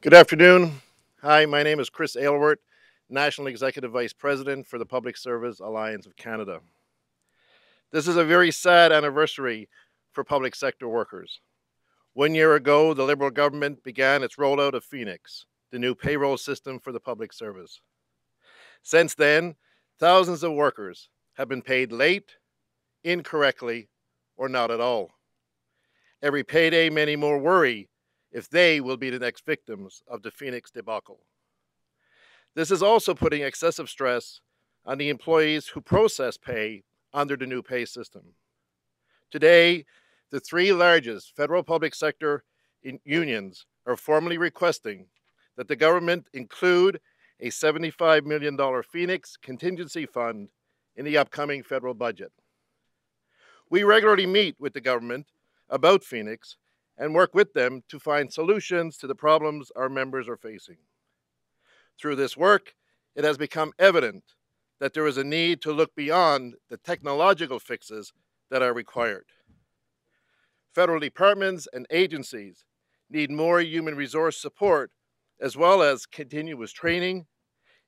Good afternoon. Hi, my name is Chris Aylward, National Executive Vice President for the Public Service Alliance of Canada. This is a very sad anniversary for public sector workers. 1 year ago, the Liberal government began its rollout of Phénix, the new payroll system for the public service. Since then, thousands of workers have been paid late, incorrectly, or not at all. Every payday, many more worry if they will be the next victims of the Phénix debacle. This is also putting excessive stress on the employees who process pay under the new pay system. Today, the three largest federal public sector unions are formally requesting that the government include a $75 million Phénix Contingency Fund in the upcoming federal budget. We regularly meet with the government about Phénix and work with them to find solutions to the problems our members are facing. Through this work, it has become evident that there is a need to look beyond the technological fixes that are required. Federal departments and agencies need more human resource support as well as continuous training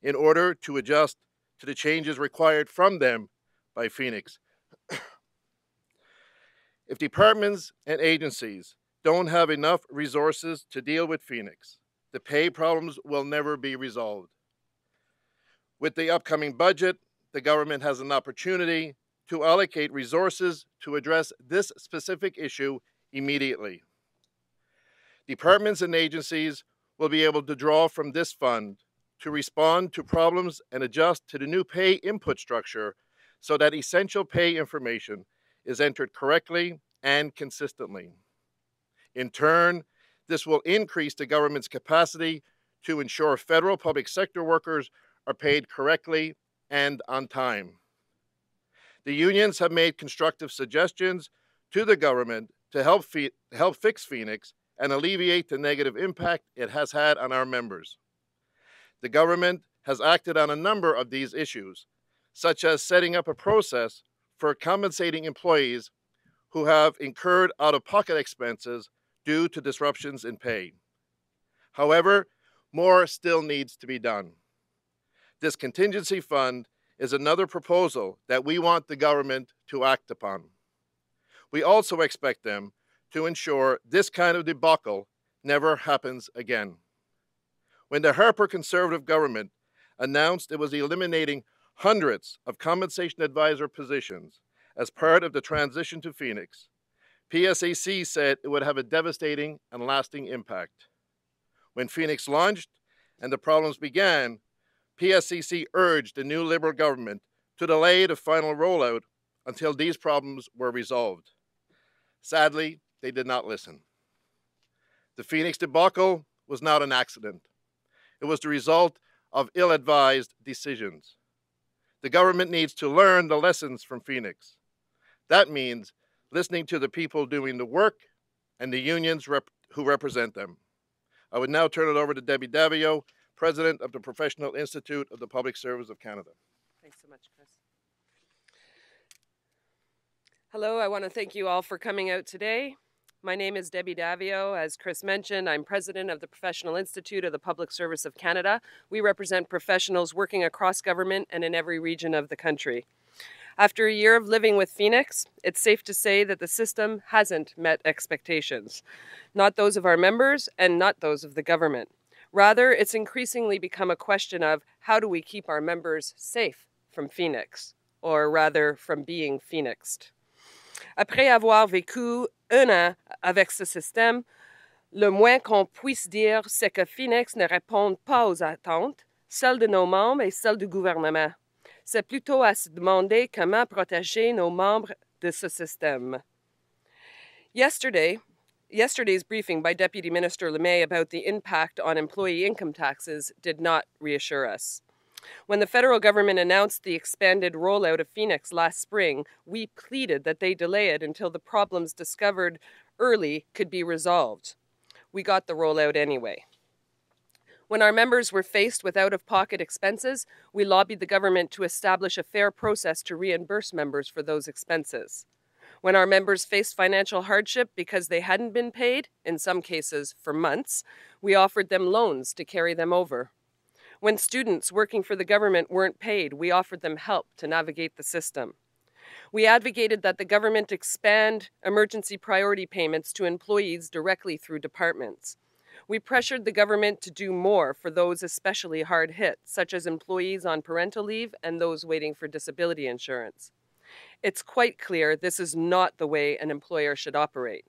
in order to adjust to the changes required from them by Phénix. If departments and agencies don't have enough resources to deal with Phénix, the pay problems will never be resolved. With the upcoming budget, the government has an opportunity to allocate resources to address this specific issue immediately. Departments and agencies will be able to draw from this fund to respond to problems and adjust to the new pay input structure so that essential pay information is entered correctly and consistently. In turn, this will increase the government's capacity to ensure federal public sector workers are paid correctly and on time. The unions have made constructive suggestions to the government to help fix Phénix and alleviate the negative impact it has had on our members. The government has acted on a number of these issues, such as setting up a process for compensating employees who have incurred out-of-pocket expenses due to disruptions in pay. However, more still needs to be done. This contingency fund is another proposal that we want the government to act upon. We also expect them to ensure this kind of debacle never happens again. When the Harper Conservative government announced it was eliminating hundreds of compensation advisor positions as part of the transition to Phénix, PSAC said it would have a devastating and lasting impact. When Phénix launched and the problems began, PSCC urged the new Liberal government to delay the final rollout until these problems were resolved. Sadly, they did not listen. The Phénix debacle was not an accident. It was the result of ill-advised decisions. The government needs to learn the lessons from Phénix. That means listening to the people doing the work and the unions who represent them. I would now turn it over to Debbie Davio, President of the Professional Institute of the Public Service of Canada. Thanks so much, Chris. Hello, I want to thank you all for coming out today. My name is Debbie Davio. As Chris mentioned, I'm President of the Professional Institute of the Public Service of Canada. We represent professionals working across government and in every region of the country. After a year of living with Phénix, it's safe to say that the system hasn't met expectations. Not those of our members and not those of the government. Rather, it's increasingly become a question of how do we keep our members safe from Phénix, or rather from being phoenixed. Après avoir vécu un an avec ce système, le moins qu'on puisse dire, c'est que Phénix ne répond pas aux attentes, celles de nos membres et celles du gouvernement. C'est plutôt à se demander comment protéger nos membres de ce système. Yesterday's briefing by Deputy Minister Lemay about the impact on employee income taxes did not reassure us. When the federal government announced the expanded rollout of Phénix last spring, we pleaded that they delay it until the problems discovered early could be resolved. We got the rollout anyway. When our members were faced with out-of-pocket expenses, we lobbied the government to establish a fair process to reimburse members for those expenses. When our members faced financial hardship because they hadn't been paid, in some cases for months, we offered them loans to carry them over. When students working for the government weren't paid, we offered them help to navigate the system. We advocated that the government expand emergency priority payments to employees directly through departments. We pressured the government to do more for those especially hard hit, such as employees on parental leave and those waiting for disability insurance. It's quite clear this is not the way an employer should operate.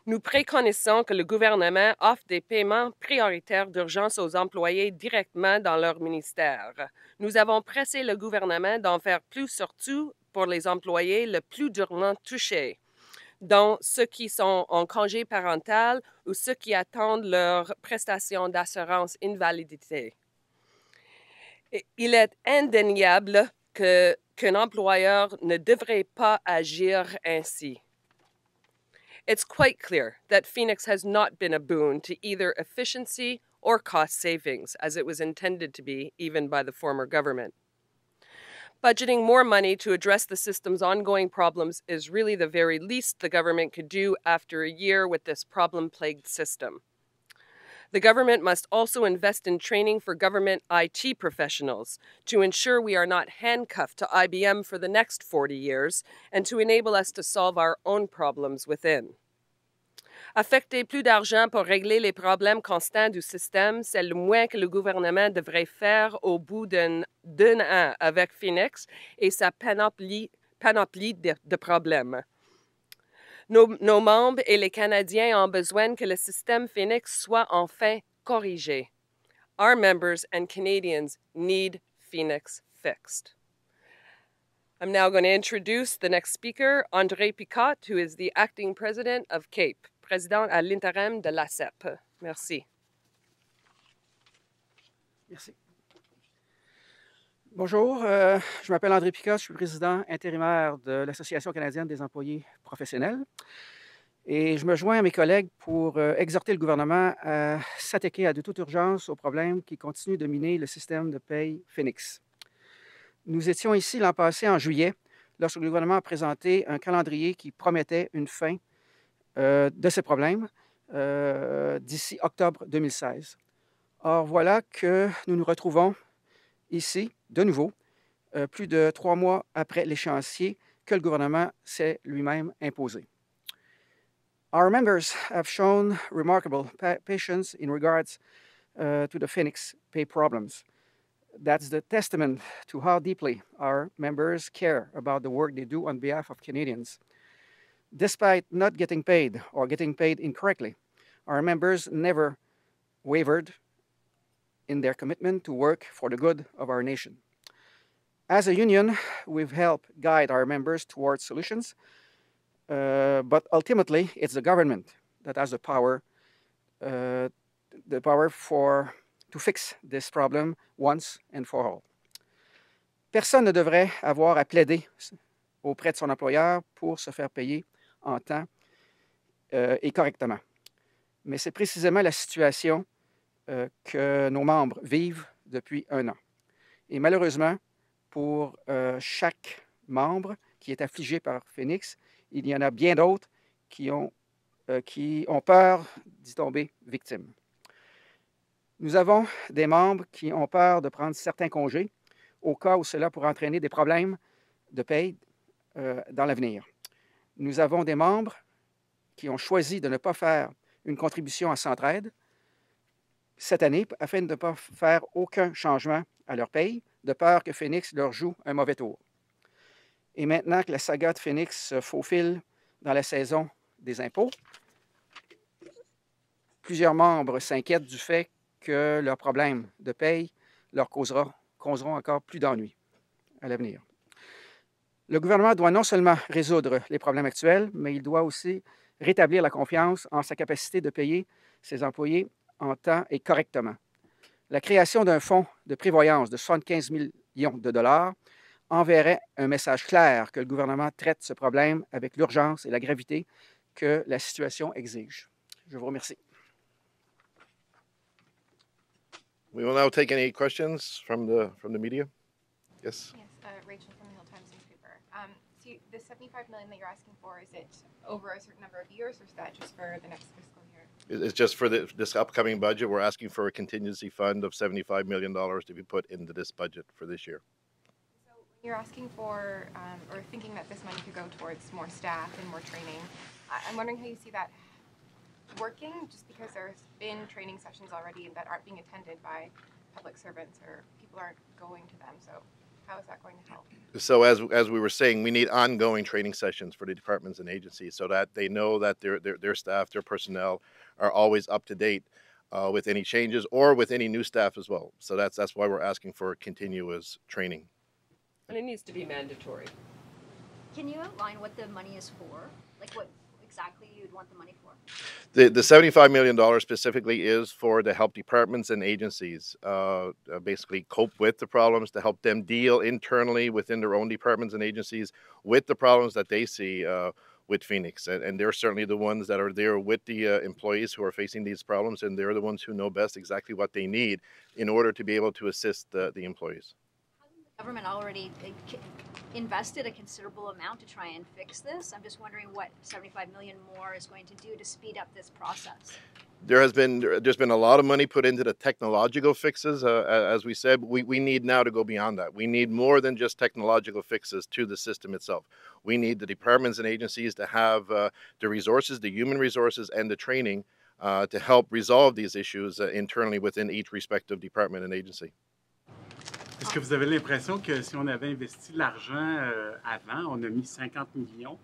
Nous préconisons que le gouvernement offre des paiements prioritaires d'urgence aux employés directement dans leur ministère. Nous avons pressé le gouvernement d'en faire plus, surtout pour les employés les plus durement touchés, dont ceux qui sont en congé parental ou ceux qui attendent leur prestation d'assurance invalidité. Il est indéniable qu'un employeur ne devrait pas agir ainsi. It's quite clear that Phénix has not been a boon to either efficiency or cost savings, as it was intended to be, even by the former government. Budgeting more money to address the system's ongoing problems is really the very least the government could do after a year with this problem-plagued system. The government must also invest in training for government IT professionals to ensure we are not handcuffed to IBM for the next 40 years and to enable us to solve our own problems within. Affecter plus d'argent pour régler les problèmes constants du système, c'est le moins que le gouvernement devrait faire au bout d'un an avec Phénix et sa panoplie de problèmes. Nos membres et les Canadiens ont besoin que le système Phénix soit enfin corrigé. Our members and Canadians need Phénix fixed. I'm now going to introduce the next speaker, André Picotte, who is the acting president of CAPE, président à l'intérim de l'ACEP. Merci. Merci. Bonjour, je m'appelle André Picotte, je suis président intérimaire de l'Association canadienne des employés professionnels et je me joins à mes collègues pour exhorter le gouvernement à s'attaquer à de toute urgence aux problèmes qui continuent de miner le système de paye Phénix. Nous étions ici l'an passé en juillet lorsque le gouvernement a présenté un calendrier qui promettait une fin de ces problèmes d'ici octobre 2016. Or, voilà que nous nous retrouvons ici, de nouveau, plus de 3 mois après l'échéancier que le gouvernement s'est lui-même imposé. Our members have shown remarkable patience in regards to the Phénix pay problems. That's the testament to how deeply our members care about the work they do on behalf of Canadians. Despite not getting paid or getting paid incorrectly, our members never wavered in their commitment to work for the good of our nation. As a union, we've helped guide our members towards solutions, but ultimately, it's the government that has the power to fix this problem once and for all. Personne ne devrait avoir à plaider auprès de son employeur pour se faire payer en temps et correctement. Mais c'est précisément la situation que nos membres vivent depuis 1 an. Et malheureusement, pour chaque membre qui est affligé par Phénix, il y en a bien d'autres qui ont peur d'y tomber victimes. Nous avons des membres qui ont peur de prendre certains congés au cas où cela pourrait entraîner des problèmes de paye dans l'avenir. Nous avons des membres qui ont choisi de ne pas faire une contribution à Centraide cette année afin de ne pas faire aucun changement à leur paye, de peur que Phénix leur joue un mauvais tour. Et maintenant que la saga de Phénix se faufile dans la saison des impôts, plusieurs membres s'inquiètent du fait que leurs problèmes de paye leur causeront encore plus d'ennuis à l'avenir. Le gouvernement doit non seulement résoudre les problèmes actuels, mais il doit aussi rétablir la confiance en sa capacité de payer ses employés en temps et correctement. La création d'un fonds de prévoyance de 75 millions de dollars enverrait un message clair que le gouvernement traite ce problème avec l'urgence et la gravité que la situation exige. Je vous remercie. We will now take any questions from the media. Yes. Yes, Rachel from the Hill Times newspaper. So the $75 million that you're asking for, is it over a certain number of years, or is that just for the next fiscal year? It's just for this upcoming budget. We're asking for a contingency fund of $75 million to be put into this budget for this year. So when you're asking for, or thinking that this money could go towards more staff and more training, I'm wondering how you see that working, just because there's been training sessions already that aren't being attended by public servants, or people aren't going to them. So how is that going to help? So as we were saying, we need ongoing training sessions for the departments and agencies so that they know that their staff, their personnel are always up to date with any changes or with any new staff as well. So that's why we're asking for continuous training. And it needs to be mandatory. Can you outline what the money is for? Like what exactly you'd want the money for? The $75 million specifically is for to help departments and agencies basically cope with the problems, to help them deal internally within their own departments and agencies with the problems that they see with Phénix. And they're certainly the ones that are there with the employees who are facing these problems, and they're the ones who know best exactly what they need in order to be able to assist the employees. Hasn't the government already invested a considerable amount to try and fix this? I'm just wondering what $75 million more is going to do to speed up this process. There's been a lot of money put into the technological fixes. As we said, we need now to go beyond that. We need more than just technological fixes to the system itself. We need the departments and agencies to have the resources, the human resources, and the training to help resolve these issues internally within each respective department and agency. Est-ce que vous avez l'impression que si on avait investi l'argent avant, on a mis 50 millions,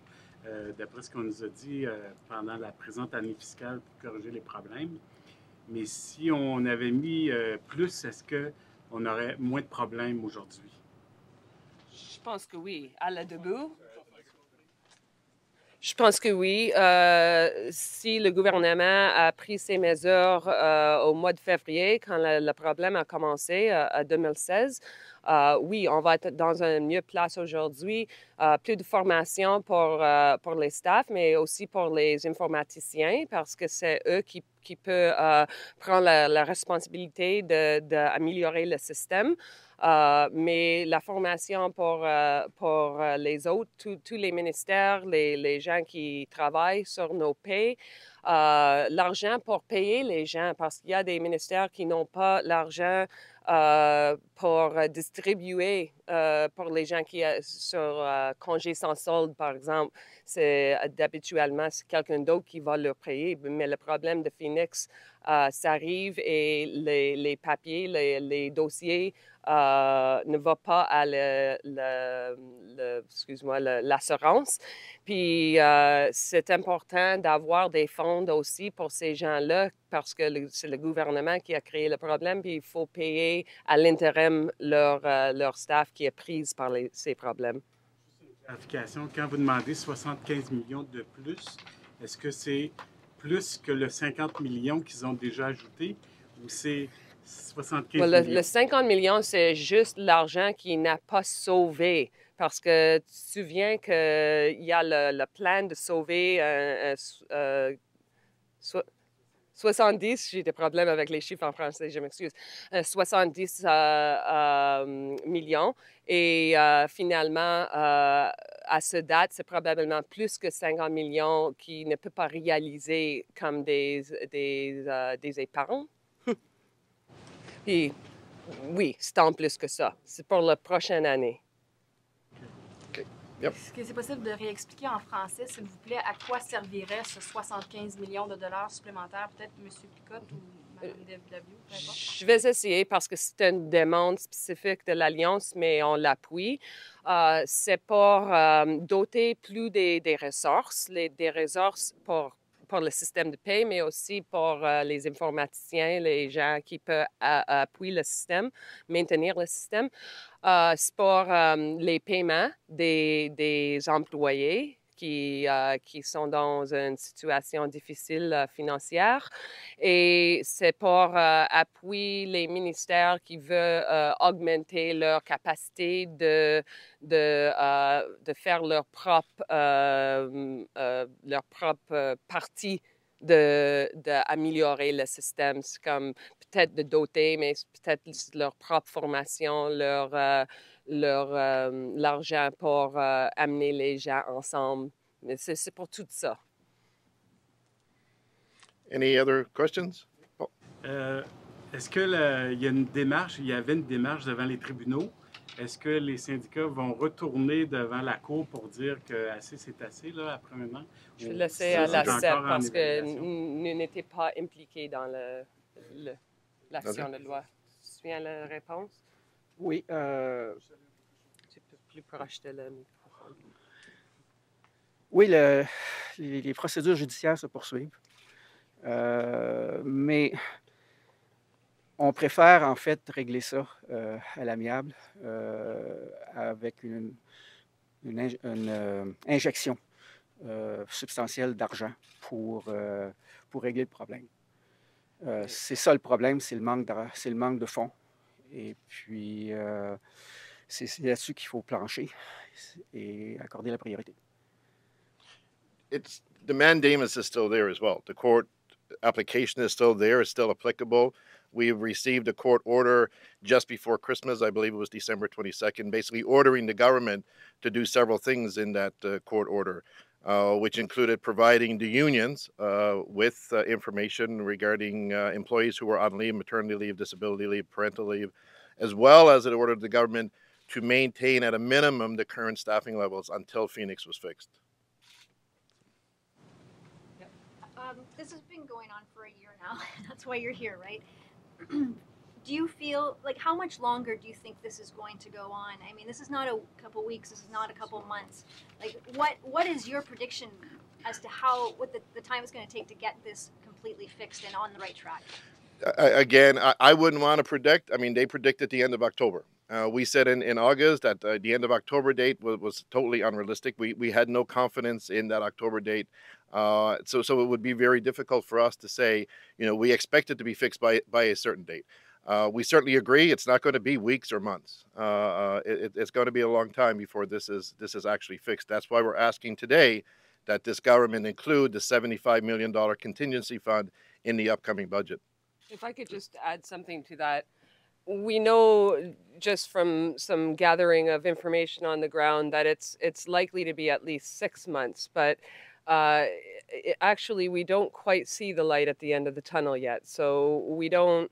d'après ce qu'on nous a dit pendant la présente année fiscale pour corriger les problèmes, mais si on avait mis plus, est-ce qu'on aurait moins de problèmes aujourd'hui? Je pense que oui. À la debout? Je pense que oui. Si le gouvernement a pris ces mesures au mois de février, quand le problème a commencé en 2016, oui, on va être dans une mieux place aujourd'hui. Plus de formation pour les staffs, mais aussi pour les informaticiens, parce que c'est eux qui peuvent prendre la responsabilité d'améliorer le système. Mais la formation pour les autres, tous les ministères, les gens qui travaillent sur nos paies, l'argent pour payer les gens, parce qu'il y a des ministères qui n'ont pas l'argent pour distribuer pour les gens qui sont sur congé sans solde, par exemple. Habituellement, c'est quelqu'un d'autre qui va leur payer. Mais le problème de Phénix, ça arrive et les papiers, les dossiers ne vont pas à l'assurance. Puis, c'est important d'avoir des fonds aussi pour ces gens-là parce que c'est le gouvernement qui a créé le problème, puis il faut payer à l'intérim leur staff qui est prise par ces problèmes. Clarification, quand vous demandez 75 millions de plus, est-ce que c'est plus que le 50 millions qu'ils ont déjà ajouté ou c'est 75 millions? Le 50 millions, c'est juste l'argent qui n'a pas sauvé. Parce que tu te souviens qu'il y a le plan de sauver 70, j'ai des problèmes avec les chiffres en français, je m'excuse, 70 millions. Et finalement, à ce date, c'est probablement plus que 50 millions qui ne peut pas réaliser comme des épargnes. Puis, oui, c'est en plus que ça. C'est pour la prochaine année. Yep. Est-ce que c'est possible de réexpliquer en français, s'il vous plaît, à quoi servirait ce 75 millions de dollars supplémentaires? Peut-être M. Picotte ou Mme Davio, peu importe. Je vais essayer parce que c'est une demande spécifique de l'Alliance, mais on l'appuie. C'est pour doter plus des ressources, des ressources pour le système de paie, mais aussi pour les informaticiens, les gens qui peuvent appuyer le système, maintenir le système. C'est pour les paiements des employés qui sont dans une situation difficile financière. Et c'est pour appuyer les ministères qui veulent augmenter leur capacité de faire leur propre partie d'améliorer le système. C'est comme peut-être de doter, mais peut-être leur propre formation, l'argent pour amener les gens ensemble. Mais c'est pour tout ça. Any other questions? Est-ce qu'il y a il y avait une démarche devant les tribunaux? Est-ce que les syndicats vont retourner devant la Cour pour dire que assez c'est assez, là, après maintenant? Je vais laisser à la CEP parce que nous n'étions pas impliqués dans l'action de loi. Tu te souviens la réponse? Oui. Tu peux plus proche de le microphone. Oui, les procédures judiciaires se poursuivent. Mais on préfère en fait régler ça à l'amiable avec une injection substantielle d'argent pour régler le problème. C'est ça le problème, c'est le manque de fonds. Et puis, c'est là-dessus qu'il faut plancher et accorder la priorité. The mandamus is still there as well. The court application is still there, it's still applicable. We've received a court order just before Christmas, I believe it was December 22nd, basically ordering the government to do several things in that court order, which included providing the unions with information regarding employees who were on leave, maternity leave, disability leave, parental leave, as well as it ordered the government to maintain at a minimum the current staffing levels until Phénix was fixed. This has been going on for a year now. That's why you're here, right? Do you feel like how much longer do you think this is going to go on? I mean, this is not a couple weeks. This is not a couple months. Like, what is your prediction as to what the time is going to take to get this completely fixed and on the right track? Again, I wouldn't want to predict. I mean, they predicted the end of October. We said in August that the end of October date was totally unrealistic. We had no confidence in that October date. So it would be very difficult for us to say, we expect it to be fixed by a certain date. We certainly agree it's not going to be weeks or months. It's going to be a long time before this is actually fixed. That's why we're asking today that this government include the $75 million contingency fund in the upcoming budget. If I could just add something to that. We know just from some gathering of information on the ground that it's likely to be at least 6 months, but actually we don't quite see the light at the end of the tunnel yet. So we don't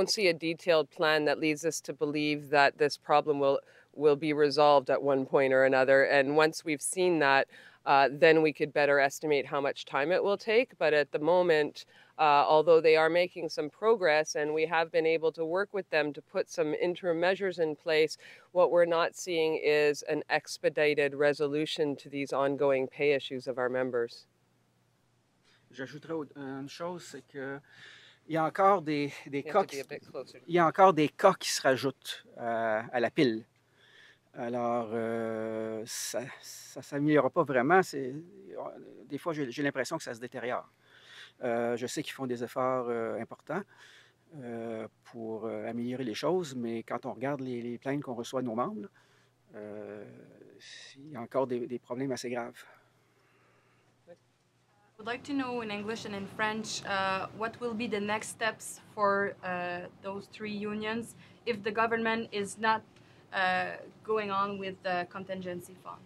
see a detailed plan that leads us to believe that this problem will be resolved at one point or another. And once we've seen that, then we could better estimate how much time it will take. But at the moment, although they are making some progress and we have been able to work with them to put some interim measures in place, what we're not seeing is an expedited resolution to these ongoing pay issues of our members. J'ajouterais une chose, c'est que il y a encore des cas qui se rajoutent à la pile. Alors, ça ne s'améliorera pas vraiment. Des fois, j'ai l'impression que ça se détériore. Je sais qu'ils font des efforts importants pour améliorer les choses, mais quand on regarde les plaintes qu'on reçoit de nos membres, il y a encore des problèmes assez graves. I would like to know in English and in French what will be the next steps for those three unions if the government is not going on with the contingency fund.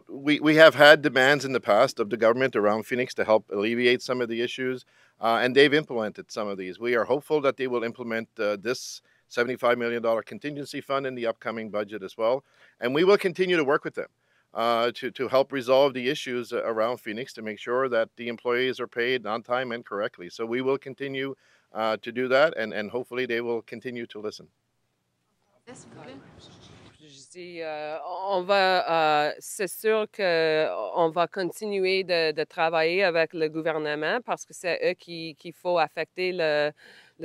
We have had demands in the past of the government around Phénix to help alleviate some of the issues, and they've implemented some of these. We are hopeful that they will implement this $75 million contingency fund in the upcoming budget as well, and we will continue to work with them to help resolve the issues around Phénix to make sure that the employees are paid on time and correctly. So we will continue to do that, and hopefully they will continue to listen. Je dis, c'est sûr qu'on va continuer de travailler avec le gouvernement parce que c'est eux qu'il faut affecter la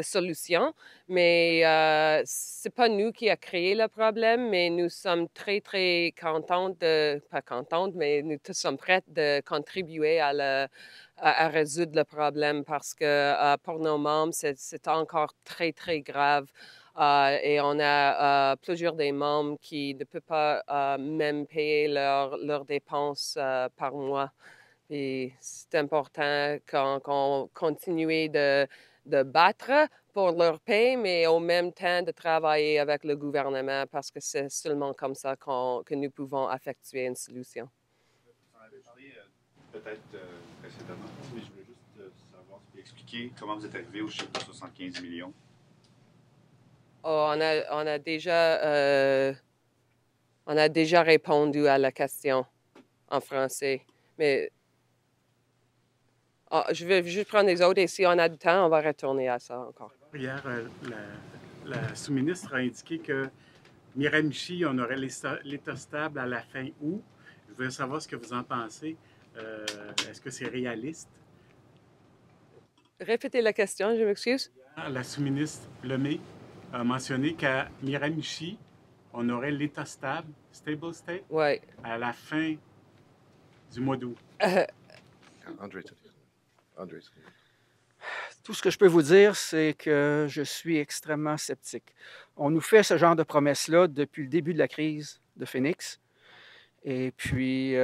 solution. Mais c'est pas nous qui a créé le problème, mais nous sommes très, très contentes, pas contentes, mais nous tous sommes prêts de contribuer à résoudre le problème parce que pour nos membres, c'est encore très, très grave. Et on a plusieurs des membres qui ne peuvent pas même payer leurs dépenses par mois. Et c'est important qu'on continue de battre pour leur paye, mais au même temps de travailler avec le gouvernement parce que c'est seulement comme ça que nous pouvons effectuer une solution. Vous en avez parlé peut-être précédemment, mais je voulais juste savoir si vous expliquer comment vous êtes arrivé au chiffre de 75 millions. Oh, on a déjà répondu à la question en français, mais je vais juste prendre les autres et si on a du temps, on va retourner à ça encore. Hier, la sous-ministre a indiqué que Miramichi, on aurait l'état stable à la fin août. Je voulais savoir ce que vous en pensez. Est-ce que c'est réaliste? Répétez la question, je m'excuse. La sous-ministre Lemay a mentionné qu'à Miramichi, on aurait l'état stable, stable state, Ouais. à la fin du mois d'août. André. Tout ce que je peux vous dire, c'est que je suis extrêmement sceptique. On nous fait ce genre de promesses-là depuis le début de la crise de Phénix. Et puis,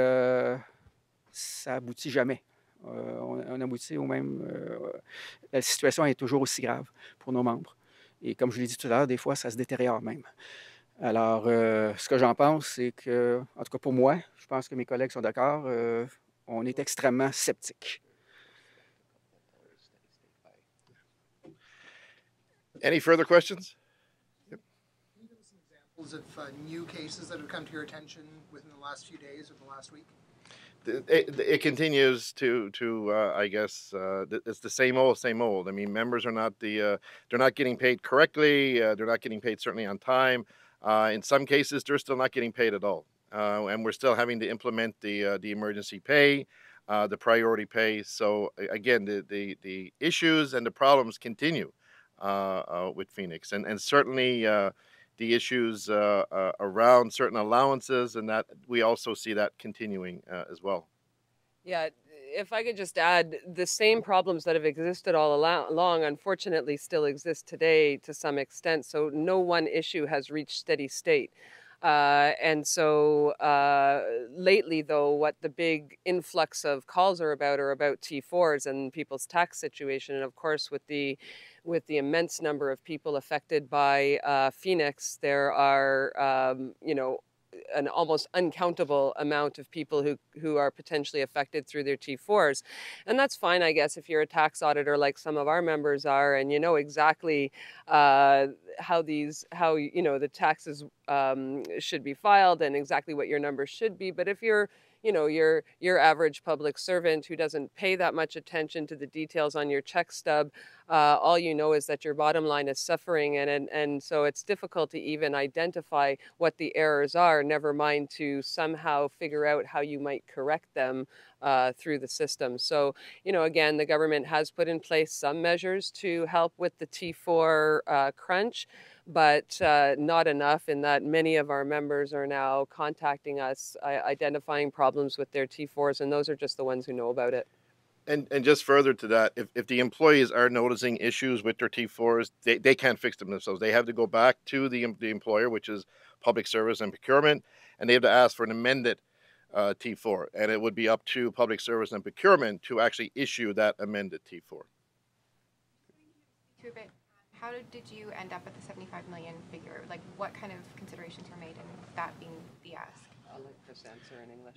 ça aboutit jamais. On aboutit au même... la situation est toujours aussi grave pour nos membres. Et comme je l'ai dit tout à l'heure, des fois, ça se détériore même. Alors, ce que j'en pense, c'est que, en tout cas pour moi, je pense que mes collègues sont d'accord, on est extrêmement sceptique. Any further questions? Yep. Can you give us some examples of new cases that have come to your attention within the last few days or the last week? It continues to I guess it's the same old. I mean, members are not they're not getting paid correctly. They're not getting paid certainly on time. In some cases, they're still not getting paid at all, and we're still having to implement the emergency pay, the priority pay. So again, the issues and the problems continue with Phénix, and certainly the issues around certain allowances, and that we also see that continuing as well. Yeah, if I could just add, the same problems that have existed all along, unfortunately, still exist today to some extent. So no one issue has reached steady state. And so lately, though, what the big influx of calls are about T4s and people's tax situation. And of course, with the immense number of people affected by Phénix, there are, an almost uncountable amount of people who are potentially affected through their T4s. And that's fine, I guess, if you're a tax auditor like some of our members are, and you know exactly how the taxes should be filed and exactly what your numbers should be. But if you're your average public servant who doesn't pay that much attention to the details on your check stub, all you know is that your bottom line is suffering, and so it's difficult to even identify what the errors are, never mind to somehow figure out how you might correct them through the system. So, again, the government has put in place some measures to help with the T4 crunch, but not enough in that many of our members are now contacting us, identifying problems with their T4s, and those are just the ones who know about it. And just further to that, if the employees are noticing issues with their T4s, they can't fix them themselves. They have to go back to the employer, which is Public Service and Procurement, and they have to ask for an amended T4. And it would be up to Public Service and Procurement to actually issue that amended T4. How did you end up at the 75 million figure? Like, what kind of considerations were made in that being the ask? I'll let Chris answer in English.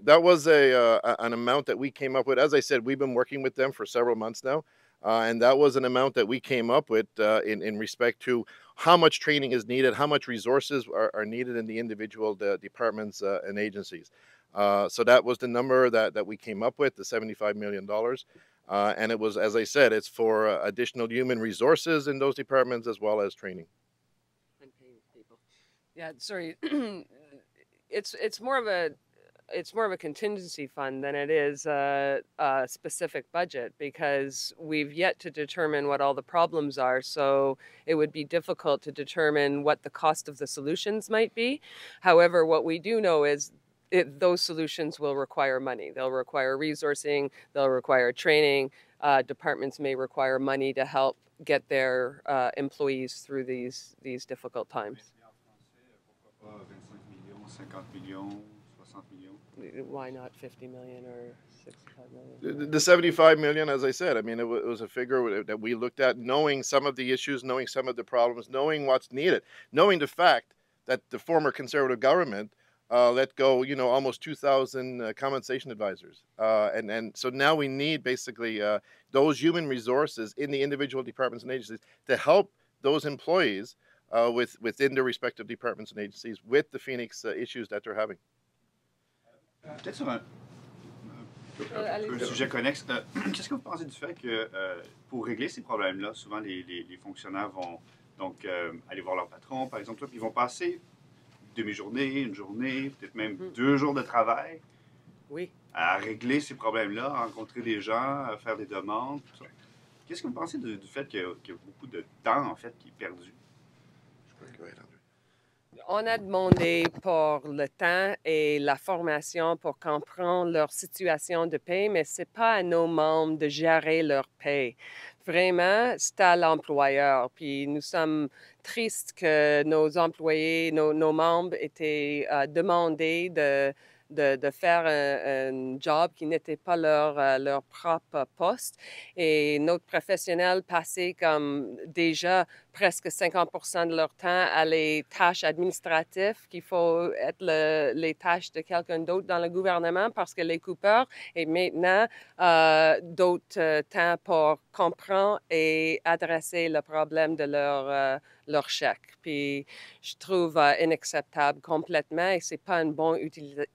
That was an amount that we came up with. As I said, we've been working with them for several months now, and that was an amount that we came up with in respect to how much training is needed, how much resources are needed in the individual departments and agencies. So that was the number that we came up with, the $75 million. And it was, as I said, it's for additional human resources in those departments as well as training. And paying people. Yeah, sorry. It's more of a contingency fund than it is a specific budget, because we've yet to determine what all the problems are. So it would be difficult to determine what the cost of the solutions might be. However, what we do know is those solutions will require money. They'll require resourcing. They'll require training. Departments may require money to help get their employees through these difficult times. why not 50 million or 65 million? The 75 million, as I said, I mean, it was a figure that we looked at, knowing some of the issues, knowing some of the problems, knowing what's needed, knowing the fact that the former Conservative government let go, you know, almost 2,000 compensation advisors. And so now we need basically those human resources in the individual departments and agencies to help those employees within their respective departments and agencies with the Phénix issues that they're having. Peut-être sur un sujet connexe. Qu'est-ce que vous pensez du fait que pour régler ces problèmes-là, souvent les fonctionnaires vont donc aller voir leur patron, par exemple, puis ils vont passer une demi-journée, une journée, peut-être même 2 jours de travail à régler ces problèmes-là, à rencontrer des gens, à faire des demandes, tout ça. Qu'est-ce que vous pensez du fait qu'il y a beaucoup de temps, en fait, qui est perdu? On a demandé pour le temps et la formation pour comprendre leur situation de paie, mais ce n'est pas à nos membres de gérer leur paie. Vraiment, c'est à l'employeur. Puis nous sommes tristes que nos employés, nos membres étaient demandés de faire un job qui n'était pas leur propre poste. Et notre professionnel passait comme déjà presque 50% de leur temps à les tâches administratives, qu'il faut être les tâches de quelqu'un d'autre dans le gouvernement parce que les coupeurs et maintenant d'autres temps pour comprendre et adresser le problème de leur chèque. Puis je trouve inacceptable complètement et c'est pas une bonne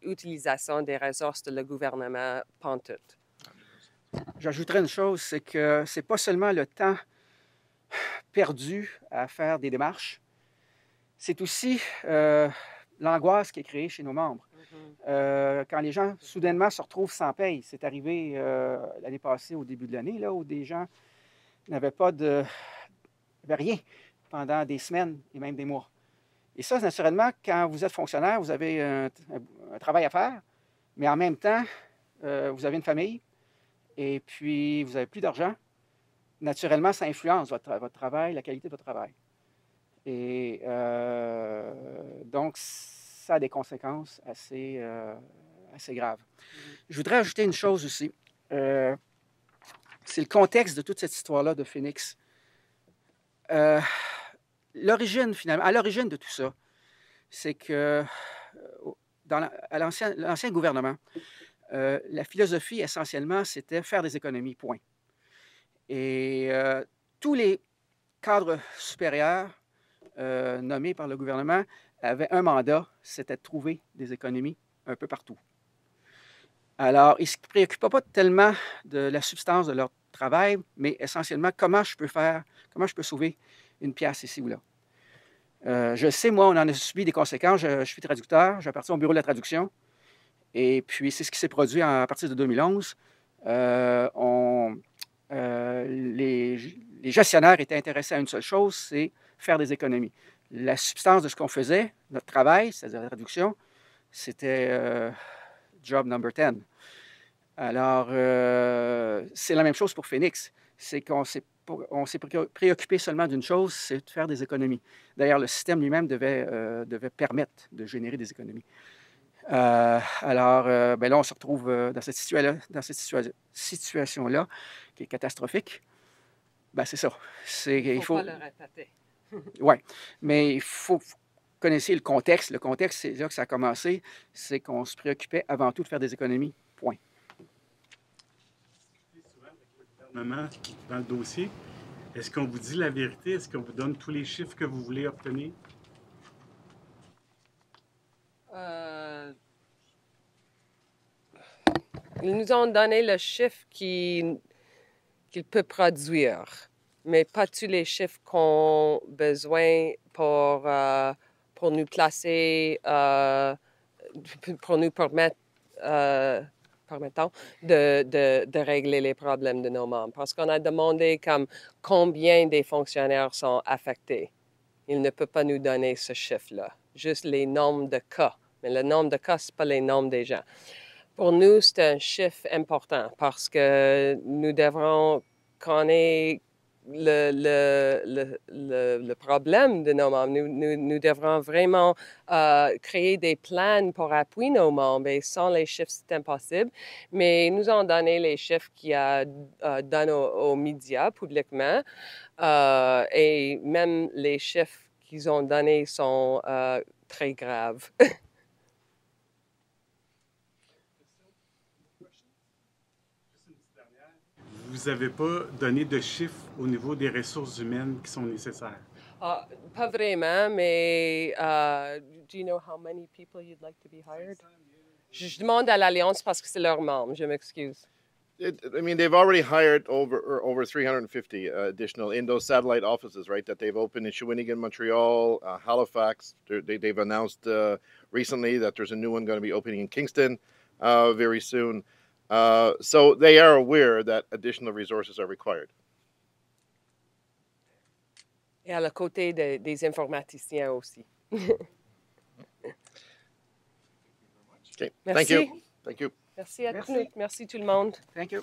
utilisation des ressources de le gouvernement pantoute. J'ajouterais une chose, c'est que c'est pas seulement le temps perdu à faire des démarches, c'est aussi l'angoisse qui est créée chez nos membres. Quand les gens soudainement se retrouvent sans paye, c'est arrivé l'année passée au début de l'année, là, où des gens n'avaient rien pendant des semaines et même des mois. Et ça, naturellement, quand vous êtes fonctionnaire, vous avez un travail à faire, mais en même temps, vous avez une famille et puis vous n'avez plus d'argent. Naturellement, ça influence votre travail, la qualité de votre travail. Et donc, ça a des conséquences assez graves. Je voudrais ajouter une chose aussi. C'est le contexte de toute cette histoire-là de Phénix. L'origine, finalement, à l'origine de tout ça, c'est que à l'ancien gouvernement, la philosophie, essentiellement, c'était faire des économies, point. Et tous les cadres supérieurs nommés par le gouvernement avaient un mandat, c'était de trouver des économies un peu partout. Alors, ils ne se préoccupaient pas tellement de la substance de leur travail, mais essentiellement, comment je peux sauver une pièce ici ou là. Je sais, moi, on en a subi des conséquences. Je suis traducteur, j'appartiens au bureau de la traduction. Et puis, c'est ce qui s'est produit à partir de 2011. Les gestionnaires étaient intéressés à une seule chose, c'est faire des économies. La substance de ce qu'on faisait, notre travail, c'est-à-dire la traduction, c'était job number 10. Alors, c'est la même chose pour Phénix. C'est qu'on s'est préoccupé seulement d'une chose, c'est de faire des économies. D'ailleurs, le système lui-même devait permettre de générer des économies. Alors, là, on se retrouve dans cette situation-là, qui est catastrophique. Ben, c'est ça. Il faut pas le répéter. Oui, mais il faut que vous connaissiez le contexte. Le contexte, c'est là que ça a commencé. C'est qu'on se préoccupait avant tout de faire des économies. Point. Souvent avec le gouvernement dans le dossier, est-ce qu'on vous dit la vérité? Est-ce qu'on vous donne tous les chiffres que vous voulez obtenir? Ils nous ont donné le chiffre qu'il peut produire, mais pas tous les chiffres qu'on a besoin pour nous placer, pour nous permettre de régler les problèmes de nos membres. Parce qu'on a demandé comme combien des fonctionnaires sont affectés. Il ne peut pas nous donner ce chiffre-là, juste les nombres de cas. Mais le nombre de cas, ce n'est pas les nombres des gens. Pour nous, c'est un chiffre important parce que nous devrons qu'on ait le problème de nos membres. Nous devrons vraiment créer des plans pour appuyer nos membres. Et sans les chiffres, c'est impossible. Mais nous avons donné les chiffres qu'il y a donnés aux médias publiquement. Et même les chiffres qu'ils ont donnés sont très graves. Vous n'avez pas donné de chiffres au niveau des ressources humaines qui sont nécessaires. Pas vraiment, mais do you know how many people you'd like to be hired? Je demande à l'Alliance parce que c'est leur membre, je m'excuse. I mean, they've already hired over 350 additional in those satellite offices, right, that they've opened in Shawinigan, Montreal, Halifax. They've announced recently that there's a new one going to be opening in Kingston very soon. So they are aware that additional resources are required. Et à la côté des informaticiens aussi. Okay. Merci. Thank you. Thank you. Merci à tous. Merci tout le monde. Thank you.